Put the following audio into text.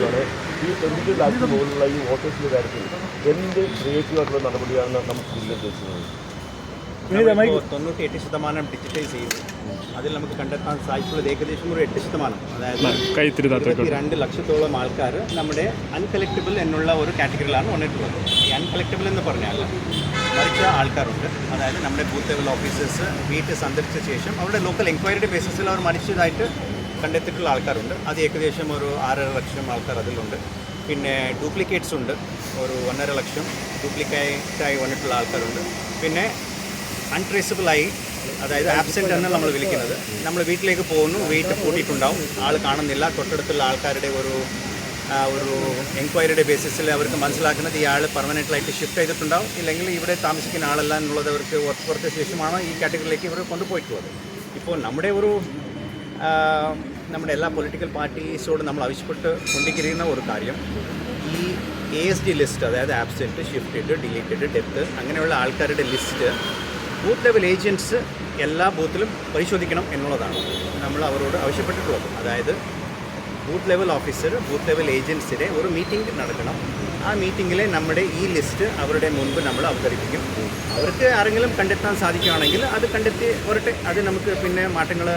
ചോദിക്കുകയാണ്, ഈ 22 ലാഖിന് മുകളിലുള്ള ഈ വോട്ടേഴ്സിൻ്റെ കാര്യത്തിൽ എന്ത് ക്രിയേറ്റീവായിട്ടുള്ള നടപടിയാണ് നമുക്ക് ഉദ്ദേശിക്കുന്നത്? 98% ഡിജിറ്റൈസ് ചെയ്യും. അതിൽ നമുക്ക് കണ്ടെത്താൻ സാധിച്ചുള്ളത് ഏകദേശം ഒരു 8%. അതായത് 22 ലക്ഷത്തോളം ആൾക്കാർ നമ്മുടെ അൺകളക്റ്റബിൾ എന്നുള്ള ഒരു കാറ്റഗറിയിലാണ് വന്നിട്ടുള്ളത്. ഈ അൺകളക്റ്റബിൾ എന്ന് പറഞ്ഞാൽ മരിച്ച ആൾക്കാരുണ്ട്. അതായത് നമ്മുടെ ബൂത്ത് ലെവൽ ഓഫീസേഴ്സ് വീട്ടിൽ സന്ദർശിച്ച ശേഷം അവരുടെ ലോക്കൽ എൻക്വയറിയുടെ ബേസിസിൽ അവർ മരിച്ചതായിട്ട് കണ്ടെത്തിയിട്ടുള്ള ആൾക്കാരുണ്ട്. അത് ഏകദേശം ഒരു 6.5 ലക്ഷം ആൾക്കാർ അതിലുണ്ട്. പിന്നെ ഡ്യൂപ്ലിക്കേറ്റ്സ് ഉണ്ട്, ഒരു 1.5 ലക്ഷം ഡ്യൂപ്ലിക്കേറ്റായി വന്നിട്ടുള്ള ആൾക്കാരുണ്ട്. പിന്നെ അൺട്രേസബിളായി, അതായത് ആബ്സെൻ്റ് എന്ന് നമ്മൾ വിളിക്കുന്നത്, നമ്മൾ വീട്ടിലേക്ക് പോകുന്നു, വീട്ടിൽ പൂട്ടിയിട്ടുണ്ടാവും, ആൾ കാണുന്നില്ല, തൊട്ടടുത്തുള്ള ആൾക്കാരുടെ ഒരു എൻക്വയറിയുടെ ബേസിസിൽ അവർക്ക് മനസ്സിലാക്കുന്നത് ഈ ആൾ പെർമനൻ്റായിട്ട് ഷിഫ്റ്റ് ചെയ്തിട്ടുണ്ടാവും, ഇല്ലെങ്കിൽ ഇവിടെ താമസിക്കുന്ന ആളല്ല എന്നുള്ളത് അവർക്ക് ഉറപ്പുവരുത്തിയ ശേഷമാണ് ഈ കാറ്റഗറിയിലേക്ക് ഇവർ കൊണ്ടുപോയിട്ടുള്ളത്. ഇപ്പോൾ നമ്മുടെ എല്ലാ പൊളിറ്റിക്കൽ പാർട്ടീസോട് നമ്മൾ ആവശ്യപ്പെട്ട് കൊണ്ടിരിക്കുന്ന ഒരു കാര്യം, ഈ ASD ലിസ്റ്റ്, അതായത് ആബ്സെൻറ്റ്, ഷിഫ്റ്റഡ്, ഡിലീറ്റഡ്, ഡെത്ത്, അങ്ങനെയുള്ള ആൾക്കാരുടെ ലിസ്റ്റ് ബൂത്ത് ലെവൽ ഏജൻറ്റ്സ് എല്ലാ ബൂത്തിലും പരിശോധിക്കണം എന്നുള്ളതാണ് നമ്മൾ അവരോട് ആവശ്യപ്പെട്ടിട്ടുള്ളത്. അതായത് booth level officer booth level ഏജൻസിയുടെ ഒരു മീറ്റിംഗ് നടക്കണം. ആ മീറ്റിങ്ങിൽ നമ്മുടെ ഈ ലിസ്റ്റ് അവരുടെ മുൻപ് നമ്മൾ അവതരിപ്പിക്കും. അവർക്ക് ആരെങ്കിലും കണ്ടെത്താൻ സാധിക്കുകയാണെങ്കിൽ അത് കണ്ടെത്തി വരട്ടെ, അത് നമുക്ക് പിന്നെ മാറ്റങ്ങൾ